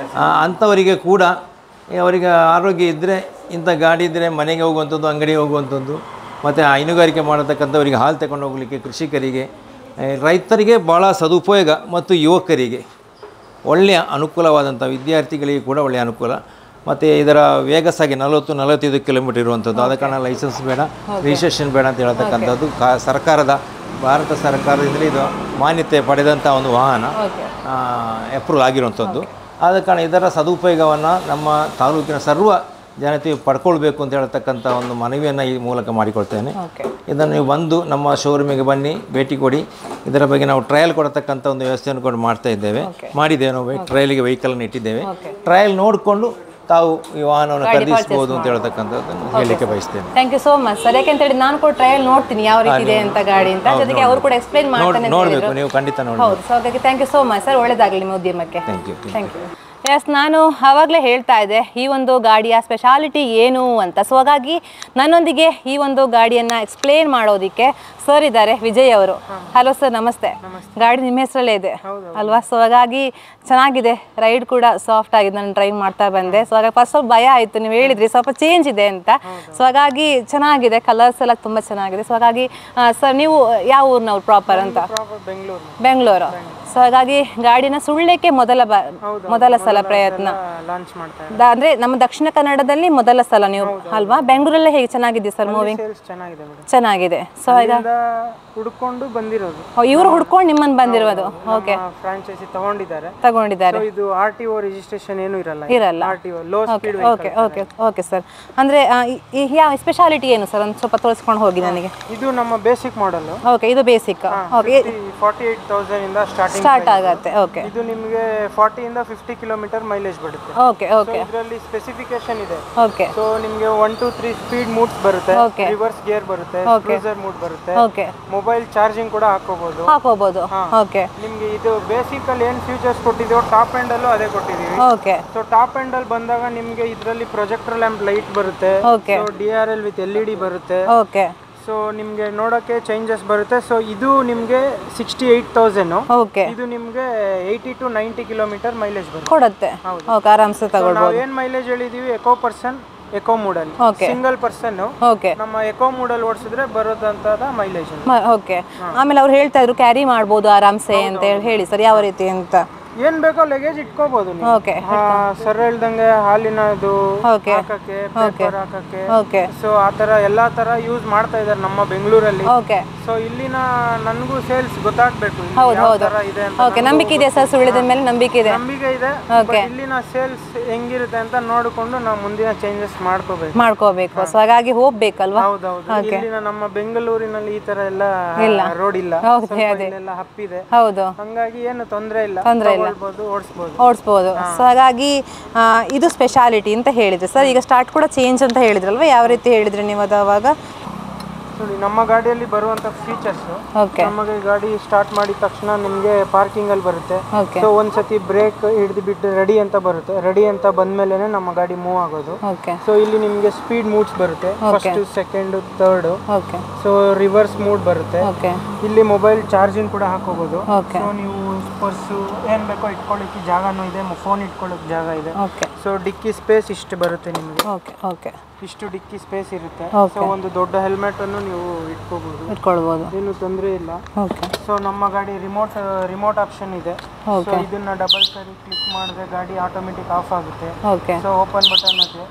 Speaker 2: ಅಂಥವರಿಗೆ ಕೂಡ ಅವರಿಗೆ ಆರೋಗ್ಯ ಇದ್ದರೆ, ಇಂಥ ಗಾಡಿ ಇದ್ದರೆ ಮನೆಗೆ ಹೋಗುವಂಥದ್ದು, ಅಂಗಡಿಗೆ ಹೋಗುವಂಥದ್ದು, ಮತ್ತು ಹೈನುಗಾರಿಕೆ ಮಾಡತಕ್ಕಂಥವರಿಗೆ ಹಾಲು ತಗೊಂಡು ಹೋಗಲಿಕ್ಕೆ, ಕೃಷಿಕರಿಗೆ, ರೈತರಿಗೆ ಭಾಳ ಸದುಪಯೋಗ, ಮತ್ತು ಯುವಕರಿಗೆ ಒಳ್ಳೆಯ ಅನುಕೂಲವಾದಂಥ, ವಿದ್ಯಾರ್ಥಿಗಳಿಗೆ ಕೂಡ ಒಳ್ಳೆಯ ಅನುಕೂಲ. ಮತ್ತು ಇದರ ವೇಗ ಸಾಗಿ 40-45 ಕಿಲೋಮೀಟರ್ ಇರುವಂಥದ್ದು. ಆದ ಕಾರಣ ಲೈಸೆನ್ಸ್ ಬೇಡ, ರಿಜಿಸ್ಟ್ರೇಷನ್ ಬೇಡ ಅಂತ ಹೇಳ್ತಕ್ಕಂಥದ್ದು ಸರ್ಕಾರದ, ಭಾರತ ಸರ್ಕಾರದಿಂದ ಇದು ಮಾನ್ಯತೆ ಪಡೆದಂಥ ಒಂದು ವಾಹನ, ಅಪ್ರೂವಲ್ ಆಗಿರುವಂಥದ್ದು. ಆದ ಕಾರಣ ಇದರ ಸದುಪಯೋಗವನ್ನು ನಮ್ಮ ತಾಲೂಕಿನ ಸರ್ವ ಜನತೆ ಪಡ್ಕೊಳ್ಬೇಕು ಅಂತ ಹೇಳ್ತಕ್ಕಂಥ ಒಂದು ಮನವಿಯನ್ನು ಈ ಮೂಲಕ ಮಾಡಿಕೊಳ್ತೇನೆ. ಇದನ್ನು ನೀವು ಬಂದು ನಮ್ಮ ಶೋರೂಮಿಗೆ ಬನ್ನಿ, ಭೇಟಿ ಕೊಡಿ. ಇದರ ಬಗ್ಗೆ ನಾವು ಟ್ರಯಲ್ ಕೊಡತಕ್ಕಂಥ ಒಂದು ವ್ಯವಸ್ಥೆಯನ್ನು ಕೂಡ ಮಾಡಿದ್ದೇವೆ. ನಾವು ಟ್ರಯಲ್ಗೆ ವೆಹಿಕಲನ್ನು ಇಟ್ಟಿದ್ದೇವೆ. ಟ್ರಯಲ್ ನೋಡಿಕೊಂಡು ತಾವು ಈ ವಾಹನವನ್ನು ಖರೀದಿಸಬಹುದು ಅಂತ ಹೇಳ್ತಕ್ಕಂಥದ್ದನ್ನು ಹೇಳಲಿಕ್ಕೆ ಬಯಸ್ತೇನೆ.
Speaker 1: Thank you so much sir. ಯಾಕೆಂತೇಳಿ ನಾನು ಕೂಡ ಟ್ರಯಲ್ ನೋಡ್ತೀನಿ ಯಾವ ರೀತಿ ಇದೆ ಅಂತ ಗಾಡಿ ಅಂತ, ಜೊತೆಗೆ ಅವರು ಕೂಡ ಎಕ್ಸ್ಪ್ಲೈನ್ ಮಾಡ್ತಾನೆ.
Speaker 2: ನೋಡಬೇಕು, ನೀವು ಖಂಡಿತ ನೋಡಿ.
Speaker 1: ಹೌದು, ಸೊ ಹಾಗಾಗಿ thank you so much sir. ಒಳ್ಳೆದಾಗಲಿ ನಿಮ್ಮ ಉದ್ಯಮಕ್ಕೆ. Thank you. ಎಸ್, ನಾನು ಆವಾಗಲೇ ಹೇಳ್ತಾ ಇದ್ದೆ ಈ ಒಂದು ಗಾಡಿಯ ಸ್ಪೆಷಾಲಿಟಿ ಏನು ಅಂತ. ಸೊ ಹಾಗಾಗಿ ನನ್ನೊಂದಿಗೆ ಈ ಒಂದು ಗಾಡಿಯನ್ನು ಎಕ್ಸ್ಪ್ಲೇನ್ ಮಾಡೋದಕ್ಕೆ ಸರ್ ಇದ್ದಾರೆ, ವಿಜಯ್ ಅವರು. ಹಲೋ ಸರ್, ನಮಸ್ತೆ. ಗಾಡಿ ನಿಮ್ಮ ಹೆಸರಲ್ಲೇ ಇದೆ ಅಲ್ವಾ? ಸೊ ಹಾಗಾಗಿ ಚೆನ್ನಾಗಿದೆ, ರೈಡ್ ಕೂಡ ಸಾಫ್ಟ್ ಆಗಿದೆ. ನಾನು ಡ್ರೈವ್ ಮಾಡ್ತಾ ಬಂದೆ. ಸೊ ಹಾಗಾಗಿ ಫಸ್ಟ್ ಸ್ವಲ್ಪ ಭಯ ಆಯಿತು, ನೀವು ಹೇಳಿದ್ರಿ ಸ್ವಲ್ಪ ಚೇಂಜ್ ಇದೆ ಅಂತ. ಸೊ ಹಾಗಾಗಿ ಚೆನ್ನಾಗಿದೆ, ಕಲರ್ಸ್ ಎಲ್ಲ ತುಂಬ ಚೆನ್ನಾಗಿದೆ. ಸೊ ಹಾಗಾಗಿ ಸರ್ ನೀವು ಯಾವ ಊರಿನವ್ರು ಪ್ರಾಪರ್ ಅಂತ? ಬೆಂಗಳೂರು. ಸೊ ಹಾಗಾಗಿ ಗಾಡಿನ ಸುಳ್ಳಿಕ್ಕೆ ಮೊದಲ ಸಲ ಪ್ರಯತ್ನ ಅಂದ್ರೆ ನಮ್ಮ ದಕ್ಷಿಣ ಕನ್ನಡದಲ್ಲಿ ಮೊದಲ ಸಲ ನೀವು ಅಲ್ವಾ? ಬೆಂಗಳೂರಲ್ಲೇ ಹೇಗೆ ಚೆನ್ನಾಗಿದೆ ಸರ್ ಮೂವಿಂಗ್? ಚೆನ್ನಾಗಿದೆ. ಸೊ ಈಗ
Speaker 3: ಹುಡ್ಕೊಂಡು ಬಂದಿರೋದು,
Speaker 1: ಇವರು ಹುಡ್ಕೊಂಡು ನಿಮ್ಮನ್ನು ಬಂದಿರೋದು. ಓಕೆ,
Speaker 3: ಫ್ರಾಂಚೈಸಿ ತಗೊಂಡಿದ್ದಾರೆ. ಇದು RTO ರಿಜಿಸ್ಟ್ರೇಷನ್ ಏನು ಇರಲ್ಲ. RTO low speed.
Speaker 1: Okay okay okay sir. ಅಂದ್ರೆ ಯಾವ ಸ್ಪೆಷಾಲಿಟಿ ಏನು ಸರ್? ಒಂದು ಸ್ವಲ್ಪ ತೋರಿಸ್ಕೊಂಡು ಹೋಗಿ ನನಗೆ.
Speaker 3: ಇದು ನಮ್ಮ ಬೇಸಿಕ್ ಮಾಡೆಲ್.
Speaker 1: ಓಕೆ, ಇದು ಬೇಸಿಕ್. ಓಕೆ,
Speaker 3: 48,000 ಇಂದ
Speaker 1: ಸ್ಟಾರ್ಟ್ ಆಗುತ್ತೆ. ಓಕೆ,
Speaker 3: ಇದು ನಿಮಗೆ 40 ಇಂದ 50 ಕಿಲೋಮೀಟರ್ ಮೈಲೇಜ್ ಬರುತ್ತೆ.
Speaker 1: Okay okay.
Speaker 3: ಇದರಲ್ಲಿ ಸ್ಪೆಸಿಫಿಕೇಶನ್ ಇದೆ.
Speaker 1: ಓಕೆ,
Speaker 3: ಸೊ ನಿಮಗೆ 1 2 3 ಸ್ಪೀಡ್ ಮೂಡ್ಸ್ ಬರುತ್ತೆ, ರಿವರ್ಸ್ ಗೇರ್ ಬರುತ್ತೆ, ಕ್ರೂಸರ್ ಮೂಡ್ ಬರುತ್ತೆ.
Speaker 1: ಓಕೆ,
Speaker 3: ಮೊಬೈಲ್ ಚಾರ್ಜಿಂಗ್ ಕೂಡ ಹಾಕೋಬಹುದು.
Speaker 1: ಓಕೆ,
Speaker 3: ನಿಮಗೆ ಇದು ಬೇಸಿಕ್ ಅಲ್ಲಿ ಏನು ಫೀಚರ್ಸ್ ಕೊಟ್ಟಿದ್ದೀವೋ ಟಾಪ್ ಎಂಡ್ ಅಲ್ಲೂ ಅದೇ ಕೊಟ್ಟಿದ್ದೀವಿ.
Speaker 1: ಓಕೆ,
Speaker 3: ಸೊ ಟಾಪ್ ಎಂಡ್ ಅಲ್ಲಿ ಬಂದಾಗ ನಿಮಗೆ ಇದರಲ್ಲಿ ಪ್ರೊಜೆಕ್ಟರ್ ಲ್ಯಾಂಪ್ ಲೈಟ್ ಬರುತ್ತೆ. ಸೊ DRL ವಿತ್ LED ಬರುತ್ತೆ.
Speaker 1: ಓಕೆ,
Speaker 3: ಸೊ ನಿಮಗೆ ನೋಡೋಕೆ ಚೇಂಜಸ್ ಬರುತ್ತೆ. ಸೊ ಇದು ನಿಮಗೆ 68,000.
Speaker 1: ಓಕೆ,
Speaker 3: ಇದು ನಿಮಗೆ 80 to 90 ಕಿಲೋಮೀಟರ್ ಮೈಲೇಜ್ ಬರುತ್ತೆ,
Speaker 1: ಕೊಡುತ್ತೆ. ಓಕೆ, ಆರಾಮ್ಸೆ ತಗೊಳ್ಬಹುದು.
Speaker 3: ನಾವು ಏನು ಮೈಲೇಜ್ ಹೇಳಿದೀವಿ, ಎಕೋ ಮೂಡಲ್ ಸಿಂಗಲ್ ಪರ್ಸನ್ ನಮ್ಮ ಎಕೋ ಮೂಡಲ್ ಓಡಿಸಿದ್ರೆ ಬರೋದಂತದ ಮೈಲೇಜ್.
Speaker 1: ಓಕೆ, ಆಮೇಲೆ ಅವ್ರು ಹೇಳ್ತಾ ಇದ್ರು ಕ್ಯಾರಿ ಮಾಡ್ಬೋದು ಆರಾಮ್ಸೆ ಅಂತ ಹೇಳಿ ಸರ್, ಯಾವ ರೀತಿ ಅಂತ?
Speaker 3: ಏನ್ ಬೇಕೋ ಲಗೇಜ್ ಇಟ್ಕೋಬಹುದು.
Speaker 1: ಓಕೆ,
Speaker 3: ಸರ್ ಹೇಳ್ದಂಗೆ ಹಾಲಿನದು ಹಾಕಕ್ಕೆ, ಪೇಪರ್ ಹಾಕಕ್ಕೆ, ಸೊ ಆತರ ಎಲ್ಲಾ ತರ ಯೂಸ್ ಮಾಡ್ತಾ ಇದಾರೆ ನಮ್ಮ ಬೆಂಗಳೂರಲ್ಲಿ.
Speaker 1: ಓಕೆ,
Speaker 3: ಸೊ ಇಲ್ಲಿನ ನನಗೂ ಸೇಲ್ಸ್ ಗೊತ್ತಾಗ್ಬೇಕು ಇದೆ ಅಂತ.
Speaker 1: ಓಕೆ, ನಂಬಿಕೆ ಇದೆ ಸರ್, ಸುಳ್ಳಿದ ಮೇಲೆ ನಂಬಿಕೆ ಇದೆ.
Speaker 3: ಇಲ್ಲಿನ ಸೇಲ್ಸ್ ಹೆಂಗಿರುತ್ತೆ ಅಂತ ನೋಡಿಕೊಂಡು ನಾವು ಮುಂದಿನ ಚೇಂಜಸ್ ಮಾಡ್ಕೋಬೇಕು.
Speaker 1: ಸೊ ಹಾಗಾಗಿ ಹೋಗ್ಬೇಕಲ್ವಾ?
Speaker 3: ಹೌದೌದು. ಇಲ್ಲಿನ ನಮ್ಮ ಬೆಂಗಳೂರಿನಲ್ಲಿ ಈ ತರ ಎಲ್ಲ ರೋಡ್ ಇಲ್ಲ, ಹಪ್ಪಿದೆ.
Speaker 1: ಹೌದು,
Speaker 3: ಹಂಗಾಗಿ ಏನು ತೊಂದರೆ ಇಲ್ಲ,
Speaker 1: ಓಡಿಸ್ಬೋದು. ಸೊ ಹಾಗಾಗಿ ಇದು ಸ್ಪೆಷಾಲಿಟಿ ಅಂತ ಹೇಳಿದ್ರೆ ಸರ್. ಈಗ ಸ್ಟಾರ್ಟ್ ಕೂಡ ಚೇಂಜ್ ಅಂತ ಹೇಳಿದ್ರಲ್ವಾ, ಯಾವ ರೀತಿ ಹೇಳಿದ್ರಿ ನೀವು ಅದು ಅವಾಗ?
Speaker 3: ನೋಡಿ, ನಮ್ಮ ಗಾಡಿಯಲ್ಲಿ ಬರುವಂತ ಫೀಚರ್ಸ್, ನಮಗೆ ಗಾಡಿ ಸ್ಟಾರ್ಟ್ ಮಾಡಿದ ತಕ್ಷಣ ನಿಮಗೆ ಪಾರ್ಕಿಂಗ್ ಅಲ್ಲಿ ಬರುತ್ತೆ. ಸೊ ಒಂದ್ಸತಿ ಬ್ರೇಕ್ ಹಿಡಿದು ಬಿಟ್ಟು ರೆಡಿ ಅಂತ ಬರುತ್ತೆ. ರೆಡಿ ಅಂತ ಬಂದ್ಮೇಲೆ ನಮ್ಮ ಗಾಡಿ ಮೂವ್ ಆಗೋದು. ಸೊ ಇಲ್ಲಿ ನಿಮಗೆ ಸ್ಪೀಡ್ ಮೂಡ್ಸ್ ಬರುತ್ತೆ, first, second, third. So reverse mode ಬರುತ್ತೆ. ಇಲ್ಲಿ ಮೊಬೈಲ್ ಚಾರ್ಜಿಂಗ್ ಕೂಡ ಹಾಕೋಬಹುದು. ಸೊ ನೀವು ಪರ್ಸು ಏನ್ ಬೇಕೋ ಇಟ್ಕೊಳ್ಳಿಕ್ಕೆ ಜಾಗನೂ ಇದೆ, ಫೋನ್ ಇಟ್ಕೊಳ್ಳೋಕೆ ಜಾಗ ಇದೆ. ಸೊ ಡಿಕ್ಕಿ ಸ್ಪೇಸ್ ಇಷ್ಟು ಬರುತ್ತೆ ನಿಮಗೆ. ಇಷ್ಟು ಡಿಕ್ಕಿ ಸ್ಪೇಸ್ ಇರುತ್ತೆ. ಸೊ ಒಂದು ದೊಡ್ಡ ಹೆಲ್ಮೆಟ್ ಅನ್ನು ನೀವು ಇಟ್ಕೋಬಹುದು, ಏನು ತೊಂದರೆ ಇಲ್ಲ. ಸೊ ನಮ್ಮ ಗಾಡಿ ರಿಮೋಟ್ ಆಪ್ಷನ್ ಇದೆ. ಸೊ ಇದನ್ನ ಡಬಲ್ ಸರಿ ಕ್ಲಿಕ್ ಮಾಡಿದ್ರೆ ಗಾಡಿ ಆಟೋಮೆಟಿಕ್ ಆಫ್ ಆಗುತ್ತೆ. ಸೊ ಓಪನ್ ಬಟನ್ ಇದೆ.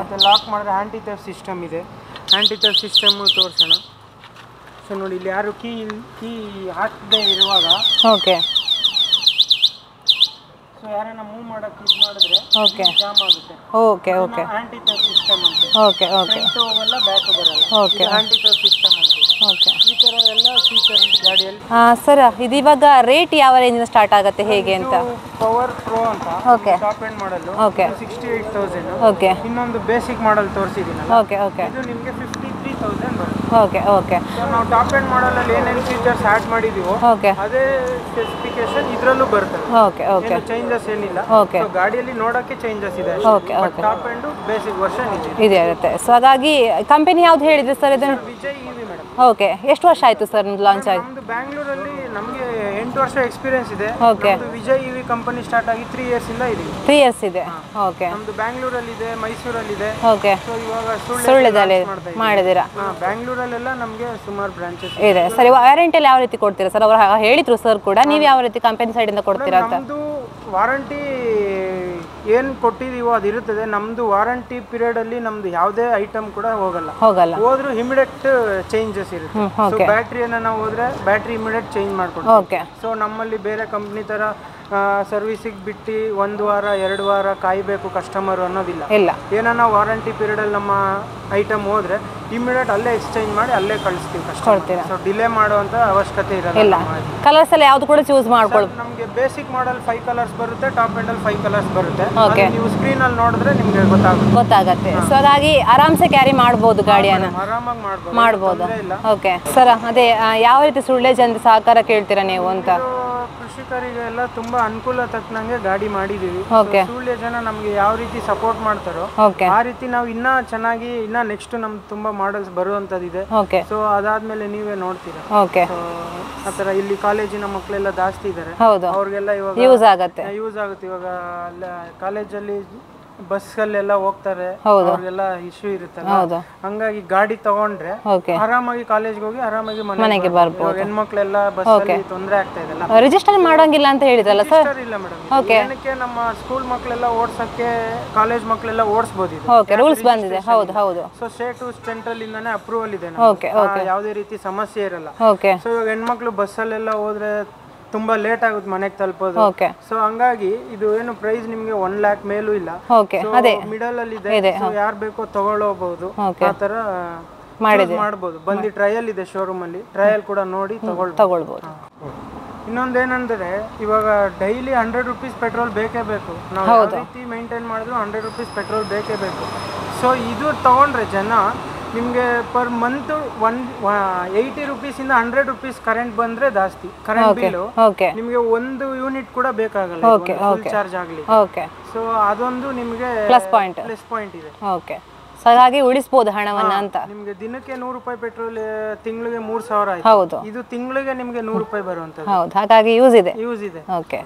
Speaker 3: ಮತ್ತೆ ಲಾಕ್ ಮಾಡಿದ್ರೆ ಆಂಟಿ ಥೆಫ್ಟ್ ಸಿಸ್ಟಮ್ ಇದೆ. ಆಂಟಿ ಥೆಫ್ಟ್ ಸಿಸ್ಟಮ್ ತೋರಿಸೋಣ. ಸೊ ನೋಡಿ, ಇಲ್ಲಿ ಯಾರು ಕೀ ಹಾಕದೇ ಇರುವಾಗ ಸೊ ಯಾರನ್ನ ಮೂವ್ ಮಾಡಕ್ಕೆ ಇದು ಮಾಡಿದ್ರೆ ಜಾಮ್ ಆಗುತ್ತೆ. ಆಂಟಿ ಥೆಫ್ಟ್ ಸಿಸ್ಟಮ್ ಅಂತ. ಫ್ರಂಟ್ ಹೋಗಲ್ಲ, ಬ್ಯಾಕ್ ಬರಲ್ಲ. ಆಂಟಿ ಥೆಫ್ಟ್ ಸಿಸ್ಟಮ್ ಅಂತ. ಈ ತರ ಎಲ್ಲ ಫೀಚರ್ ಗಾಡಿಯಲ್ಲಿ.
Speaker 1: ಸರ್, ಇದು ಇವಾಗ ರೇಟ್ ಯಾವ ರೇಂಜ್ ಸ್ಟಾರ್ಟ್ ಆಗುತ್ತೆ ಹೇಗೆ ಅಂತ?
Speaker 3: ಪವರ್ ಪ್ರೋ ಅಂತ ಟಾಪ್ ಎಂಡ್ ಮಾಡಲ್ 68,000. ಇನ್ನೊಂದು ಬೇಸಿಕ್ ಮಾಡಲ್ ತೋರಿಸಿದೀನಲ್ಲ, ಇದು ನಿಮಗೆ 53,000 ಬರುತ್ತೆ. ನಾವು ಟಾಪ್ ಎಂಡ್ ಮಾಡಲ್ ಅಲ್ಲಿ ಏನೇನು ಫೀಚರ್ಸ್ ಆಡ್ ಮಾಡಿದೀವೋ ಅದೇ ಸ್ಪೆಸಿಫಿಕೇಶನ್ ಇದ್ರಲ್ಲೂ ಬರ್ತದೆ. ಚೇಂಜಸ್ ಏನಿಲ್ಲ. ಗಾಡಿಯಲ್ಲಿ ನೋಡಕ್ಕೆ ಚೇಂಜಸ್ ಇದೆ. ಟಾಪ್ ಎಂಡ್ ಬೇಸಿಕ್ ವರ್ಷನ್ ಇದೆ
Speaker 1: ಇರುತ್ತೆ. ಸೊ ಹಾಗಾಗಿ ಕಂಪನಿ ಯಾವ್ದು ಹೇಳಿದ್ರೆ ಸರ್ ಇದನ್ನು?
Speaker 3: Vijay EV madam.
Speaker 1: ಓಕೆ, ಎಷ್ಟು ವರ್ಷ ಆಯ್ತು ಸರ್ ನಿಮ್ದು ಲಾಂಚ್ ಆಗಿ?
Speaker 3: ನಮ್ದು ಬ್ಯಾಂಗ್ಳೂರಲ್ಲಿ ನಮಗೆ 8 ವರ್ಷ ಎಕ್ಸ್ಪೀರಿಯನ್ಸ್ ಇದೆ. ವಿಜಯ್ ಇವಿ ಕಂಪನಿ ಸ್ಟಾರ್ಟ್ ಆಗಿ 3 ಇಯರ್ಸ್ ಇಂದ ಇದೆ.
Speaker 1: 3 ಇಯರ್ಸ್ ಇದೆ. ಓಕೆ,
Speaker 3: ನಮ್ದು ಬ್ಯಾಂಗ್ಳೂರಲ್ಲಿ ಇದೆ, ಮೈಸೂರಲ್ಲಿ ಇದೆ.
Speaker 1: ಓಕೆ,
Speaker 3: ಸೊ ಇವಾಗ
Speaker 1: ಸುಳ್ಳ್ಯದಲ್ಲಿ ಮಾಡಿದ್ದೀರಾ?
Speaker 3: ಬ್ಯಾಂಗ್ಳೂರಲ್ಲೆಲ್ಲ ನಮಗೆ ಸುಮಾರು ಬ್ರಾಂಚಸ್
Speaker 1: ಇದೆ. ಸರಿ, ವಾರಂಟಿಯಲ್ಲಿ ಯಾವ ರೀತಿ ಕೊಡ್ತೀರಾ ಸರ್? ಅವರು ಹೇಳಿದ್ರು ಸರ್ ಕೂಡ, ನೀವು ಯಾವ ರೀತಿ ಕಂಪನಿ ಸೈಡ್ ಇಂದ ಕೊಡ್ತೀರಾ ಅಂತ?
Speaker 3: ನಮ್ದು ವಾರಂಟಿ ಏನು ಕೊಟ್ಟಿದೀವೋ ಅದು ಇರುತ್ತದೆ. ನಮ್ದು ವಾರಂಟಿ ಪೀರಿಯಡ್ ಅಲ್ಲಿ ನಮ್ದು ಯಾವುದೇ ಐಟಮ್ ಕೂಡ ಹೋಗಲ್ಲ. ಹೋದ್ರೂ ಇಮಿಡಿಯೇಟ್ ಚೇಂಜಸ್ ಇರುತ್ತೆ. ಸೊ ಬ್ಯಾಟ್ರಿಯನ್ನ ನಾವು ಹೋದ್ರೆ ಬ್ಯಾಟ್ರಿ ಇಮಿಡಿಯೇಟ್ ಚೇಂಜ್ ಮಾಡ್ಕೊಡ್ತೀವಿ. ಸೊ ನಮ್ಮಲ್ಲಿ ಬೇರೆ ಕಂಪ್ನಿ ತರ ಸರ್ವಿಸಿಗೆ ಬಿಟ್ಟು 1 ವಾರ 2 ವಾರ ಕಾಯಬೇಕು ಕಸ್ಟಮರ್ ಅನ್ನೋದಿಲ್ಲ.
Speaker 1: ಇಲ್ಲ,
Speaker 3: ಏನಾನ ವಾರಂಟಿ ಪೀರಿಯಡಲ್ಲಿ ನಮ್ಮ ಐಟಮ್ ಹೋದ್ರೆ ಇಮಿಡಿಯೇಟ್ ಅಲ್ಲೇ ಎಕ್ಸ್ಚೇಂಜ್ ಮಾಡಿ ಅಲ್ಲೇ ಕಳಿಸ್ತೀವಿ ಕಸ್ಟಮರ್. ಸೊ ಡಿಲೇ ಮಾಡುವಂತ ಅವಶ್ಯಕತೆ ಇರಲ್ಲ.
Speaker 1: ಕಲರ್ಸ್ ಎಲ್ಲ ಯಾವ್ದು ಕೂಡ ಚೂಸ್ ಮಾಡ್ಕೊಳ್ಳಿ.
Speaker 3: ನಮಗೆ ಬೇಸಿಕ್ ಮಾಡಲ್ 5 ಕಲರ್ಸ್ ಬರುತ್ತೆ, ಟಾಪ್ ಎಂಡ್ ಅಲ್ಲಿ 5 ಕಲರ್ಸ್ ಬರುತ್ತೆ. ನೀವು ಸ್ಕ್ರೀನ್ ಅಲ್ಲಿ ನೋಡಿದ್ರೆ ನಿಮ್ಗೆ
Speaker 1: ಗೊತ್ತಾಗುತ್ತೆ. ಸೊ ಹಾಗಾಗಿ ಆರಾಮ್ಸೆ ಕ್ಯಾರಿ ಮಾಡಬಹುದು, ಗಾಡಿಯನ್ನ
Speaker 3: ಆರಾಮಾಗಿ
Speaker 1: ಮಾಡಬಹುದು. ಓಕೆ ಸರ್, ಅದೇ ಯಾವ ರೀತಿ ಸುಳ್ಳೆ ಜನರ ಸಹಕಾರ ಕೇಳ್ತೀರಾ ನೀವು ಅಂತ?
Speaker 3: ಕೃಷಿಕರಿಗೆ ಎಲ್ಲ ತುಂಬಾ ಅನುಕೂಲ ತಕ್ಕನಂಗೆ ಗಾಡಿ ಮಾಡಿದೀವಿ. ಸುಳ್ಯ ಜನ ನಮ್ಗೆ ಯಾವ ರೀತಿ ಸಪೋರ್ಟ್ ಮಾಡ್ತಾರೋ ಆ ರೀತಿ ನಾವು ಇನ್ನ ಚೆನ್ನಾಗಿ ಇನ್ನ ನೆಕ್ಸ್ಟ್ ನಮ್ಗೆ ತುಂಬಾ ಮಾಡಲ್ಸ್ ಬರುವಂತದಿದೆ. ಸೊ ಅದಾದ್ಮೇಲೆ ನೀವೇ ನೋಡ್ತೀರಾ. ಆತರ ಇಲ್ಲಿ ಕಾಲೇಜಿನ ಮಕ್ಕಳೆಲ್ಲ ಜಾಸ್ತಿ ಇದಾರೆ, ಅವ್ರಿಗೆಲ್ಲ ಇವಾಗ ಯೂಸ್ ಆಗುತ್ತೆ. ಇವಾಗ ಕಾಲೇಜಲ್ಲಿ ಬಸ್ ಅಲ್ಲೆಲ್ಲ ಹೋಗ್ತಾರೆ, ಅವ್ರಿಗೆಲ್ಲ ಇಶ್ಯೂ ಇರುತ್ತಲ್ಲ, ಹಂಗಾಗಿ ಗಾಡಿ ತಗೊಂಡ್ರೆ ಆರಾಮಾಗಿ ಕಾಲೇಜ್ಗೆ ಹೋಗಿ ಆರಾಮಾಗಿ ಮನೆಗೆ ಬರ್ಬೋದು. ಹೆಣ್ಮಕ್ಳೆಲ್ಲ ಬಸ್ ಅಲ್ಲಿ ತೊಂದರೆ ಆಗ್ತಾ ಇದೆಲ್ಲ.
Speaker 1: ರಿಜಿಸ್ಟರ್ ಮಾಡೋಂಗಿಲ್ಲ ಅಂತ ಹೇಳಿದ್ರಲ್ಲ ಸರ್?
Speaker 3: ಇಲ್ಲ ಮೇಡಮ್, ಏನಕ್ಕೆ ನಮ್ಮ ಸ್ಕೂಲ್ ಮಕ್ಕಳೆಲ್ಲ ಓಡ್ಸಕ್ಕೆ ಕಾಲೇಜ್ ಮಕ್ಕಳೆಲ್ಲ ಓಡಿಸಬಹುದು.
Speaker 1: ರೂಲ್ಸ್ ಬಂದಿದೆ. ಹೌದು ಹೌದು.
Speaker 3: ಸೊ ಸ್ಟೇಟ್ ಸೆಂಟ್ರಲ್ ಇಂದಾನೆ ಅಪ್ರೂವಲ್ ಇದೆ, ಯಾವುದೇ ರೀತಿ ಸಮಸ್ಯೆ ಇರಲ್ಲ. ಸೊ ಇವಾಗ ಹೆಣ್ಮಕ್ಳು ಬಸ್ ಅಲ್ಲೆಲ್ಲ ಹೋದ್ರೆ ತುಂಬಾ ಲೇಟ್ ಆಗುತ್ತೆ ಮನೆಗೆ ತಲುಪೋದು. ಸೊ ಹಂಗಾಗಿ ಇದು ಏನು ಪ್ರೈಸ್ ನಿಮ್ಗೆ 1 lakh ಮೇಲೂ ಇಲ್ಲ, ಮಿಡಲ್ ಅಲ್ಲಿ ಇದೆ. ಸೊ ಯಾರು ಬೇಕೋ ತಗೊಳ್ಳಬಹುದು, ಆತರ ಮಾಡಬಹುದು. ಬಂದು ಟ್ರಯಲ್ ಇದೆ ಶೋರೂಮ್ ಅಲ್ಲಿ, ಟ್ರಯಲ್ ಕೂಡ ನೋಡಿ ತಗೊಳ್ಬಹುದು. ಇನ್ನೊಂದೇನಂದ್ರೆ ಇವಾಗ ಡೈಲಿ 100 rupees ಪೆಟ್ರೋಲ್ ಬೇಕೇ ಬೇಕು. ನಾವು ಯಾವ ರೀತಿ ಮೇಂಟೈನ್ ಮಾಡಿದ್ರು 100 rupees ಪೆಟ್ರೋಲ್ ಬೇಕೇ ಬೇಕು. ಸೊ ಇದು ತಗೊಂಡ್ರೆ ಜನ ನಿಮಗೆ ಪರ್ ಮಂತ್ 80 rupees ಇಂದ 100 rupees ಕರೆಂಟ್ ಬಂದ್ರೆ ಜಾಸ್ತಿ ಕರೆಂಟ್ ಬಿಲ್ ನಿಮಗೆ 1 ಯೂನಿಟ್ ಕೂಡ ಬೇಕಾಗಲ್ಲ, ಫುಲ್ ಚಾರ್ಜ್ ಆಗಲಿ. ಸೊ ಅದೊಂದು ನಿಮಗೆ ಪ್ಲಸ್ ಪಾಯಿಂಟ್ ಇದೆ.
Speaker 1: ಸೊ ಹಾಗಾಗಿ ಉಳಿಸಬಹುದು ಹಣವನ್ನ ಅಂತ.
Speaker 3: ನಿಮಗೆ ದಿನಕ್ಕೆ 100 ರೂಪಾಯಿ ಪೆಟ್ರೋಲ್, ತಿಂಗಳಿಗೆ 3000 ಆಯ್ತು. ಇದು ತಿಂಗಳಿಗೆ ನಿಮಗೆ 100 ರೂಪಾಯಿ ಬರುವಂತದ್ದು.
Speaker 1: ಹಾಗಾಗಿ ಯೂಸ್ ಇದೆ.
Speaker 3: ಓಕೆ.